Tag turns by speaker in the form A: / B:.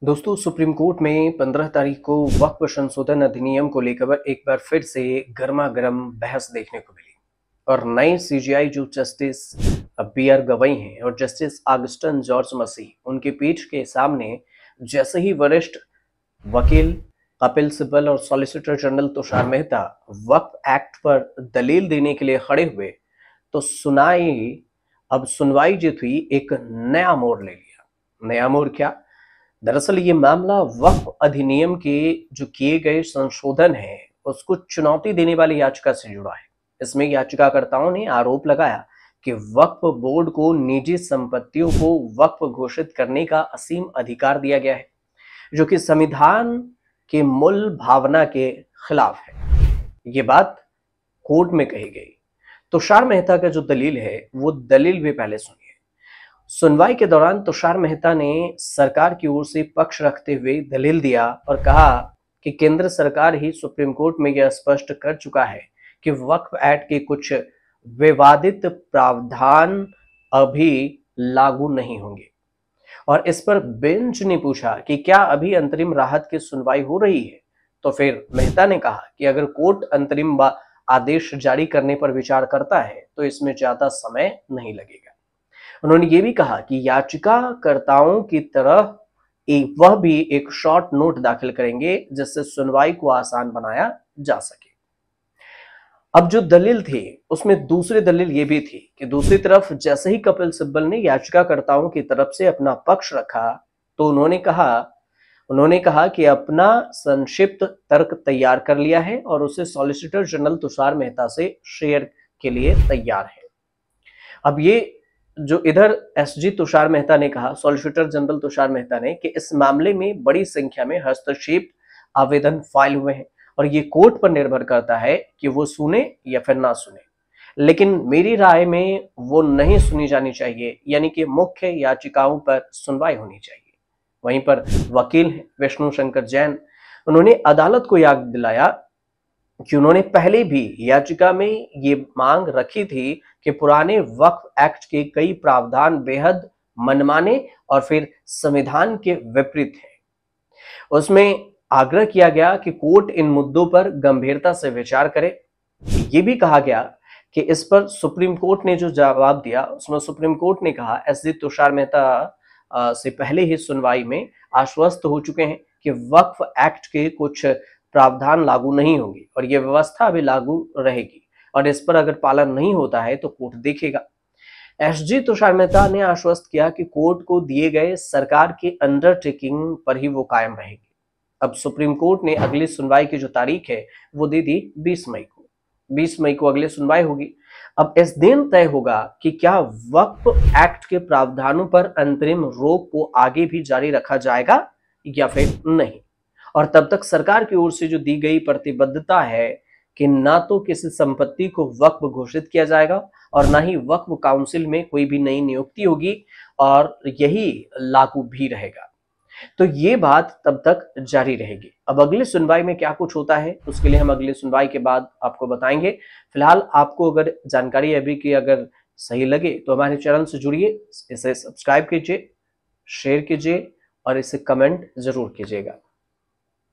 A: दोस्तों, supreme court में 15 तारीख को वक्फ संशोधन अधिनियम को लेकर एक बार फिर से गर्मा गर्म बहस देखने को मिली और नए सीजेआई जो जस्टिस बी आर गवई हैं और जस्टिस ऑगस्टिन जॉर्ज मसीह उनकी पीठ के सामने जैसे ही वरिष्ठ वकील कपिल सिब्बल और सॉलिसिटर जनरल तुषार मेहता वक्फ एक्ट पर दलील देने के लिए खड़े हुए तो सुनवाई जो थी एक नया मोड़ ले लिया। नया मोड़ क्या? दरअसल ये मामला वक्फ अधिनियम के जो किए गए संशोधन है उसको चुनौती देने वाली याचिका से जुड़ा है। इसमें याचिकाकर्ताओं ने आरोप लगाया कि वक्फ बोर्ड को निजी संपत्तियों को वक्फ घोषित करने का असीम अधिकार दिया गया है, जो कि संविधान के मूल भावना के खिलाफ है। ये बात कोर्ट में कही गई। तुषार मेहता का जो दलील है वो दलील भी पहले सुनिए। सुनवाई के दौरान तुषार मेहता ने सरकार की ओर से पक्ष रखते हुए दलील दिया और कहा कि केंद्र सरकार ही सुप्रीम कोर्ट में यह स्पष्ट कर चुका है कि वक्फ एक्ट के कुछ विवादित प्रावधान अभी लागू नहीं होंगे। और इस पर बेंच ने पूछा कि क्या अभी अंतरिम राहत की सुनवाई हो रही है? तो फिर मेहता ने कहा कि अगर कोर्ट अंतरिम आदेश जारी करने पर विचार करता है तो इसमें ज्यादा समय नहीं लगेगा। उन्होंने ये भी कहा कि याचिकाकर्ताओं की तरह वह भी एक शॉर्ट नोट दाखिल करेंगे जिससे सुनवाई को आसान बनाया जा सके। अब जो दलील थी उसमें दूसरी दलील ये भी थी कि दूसरी तरफ जैसे ही कपिल सिब्बल ने याचिकाकर्ताओं की तरफ से अपना पक्ष रखा तो उन्होंने कहा कि अपना संक्षिप्त तर्क तैयार कर लिया है और उसे सॉलिसिटर जनरल तुषार मेहता से शेयर के लिए तैयार है। अब ये जो इधर एसजी तुषार मेहता ने कहा, सॉलिसिटर जनरल तुषार मेहता ने, कि इस मामले में बड़ी संख्या में हस्तक्षेप आवेदन फाइल हुए हैं और ये कोर्ट पर निर्भर करता है कि वो सुने या फिर ना सुने, लेकिन मेरी राय में वो नहीं सुनी जानी चाहिए, यानी कि मुख्य याचिकाओं पर सुनवाई होनी चाहिए। वहीं पर वकील विष्णु शंकर जैन, उन्होंने अदालत को याद दिलाया कि उन्होंने पहले भी याचिका में ये मांग रखी थी कि पुराने वक्फ एक्ट के कई प्रावधान बेहद मनमाने और फिर संविधान के विपरीत हैं। उसमें आग्रह किया गया कि कोर्ट इन मुद्दों पर गंभीरता से विचार करे। ये भी कहा गया कि इस पर सुप्रीम कोर्ट ने जो जवाब दिया उसमें सुप्रीम कोर्ट ने कहा एसजी तुषार मेहता से पहले ही सुनवाई में आश्वस्त हो चुके हैं कि वक्फ एक्ट के कुछ प्रावधान लागू नहीं होंगे और यह व्यवस्था अभी लागू रहेगी और इस पर अगर पालन नहीं होता है तो कोर्ट देखेगा। एसजी तुषार मेहता ने आश्वस्त किया कि कोर्ट को दिए गए सरकार के अंडरटेकिंग पर ही वो कायम रहेगी। अब सुप्रीम कोर्ट ने अगली सुनवाई की जो तारीख है वो दे दी 20 मई को। 20 मई को अगली सुनवाई होगी। अब इस दिन तय होगा कि क्या वक्फ एक्ट के प्रावधानों पर अंतरिम रोक को आगे भी जारी रखा जाएगा या फिर नहीं। और तब तक सरकार की ओर से जो दी गई प्रतिबद्धता है कि ना तो किसी संपत्ति को वक्फ घोषित किया जाएगा और ना ही वक्फ काउंसिल में कोई भी नई नियुक्ति होगी और यही लागू भी रहेगा, तो ये बात तब तक जारी रहेगी। अब अगली सुनवाई में क्या कुछ होता है उसके लिए हम अगली सुनवाई के बाद आपको बताएंगे। फिलहाल आपको अगर जानकारी अभी की अगर सही लगे तो हमारे चैनल से जुड़िए, इसे सब्सक्राइब कीजिए, शेयर कीजिए और इसे कमेंट जरूर कीजिएगा।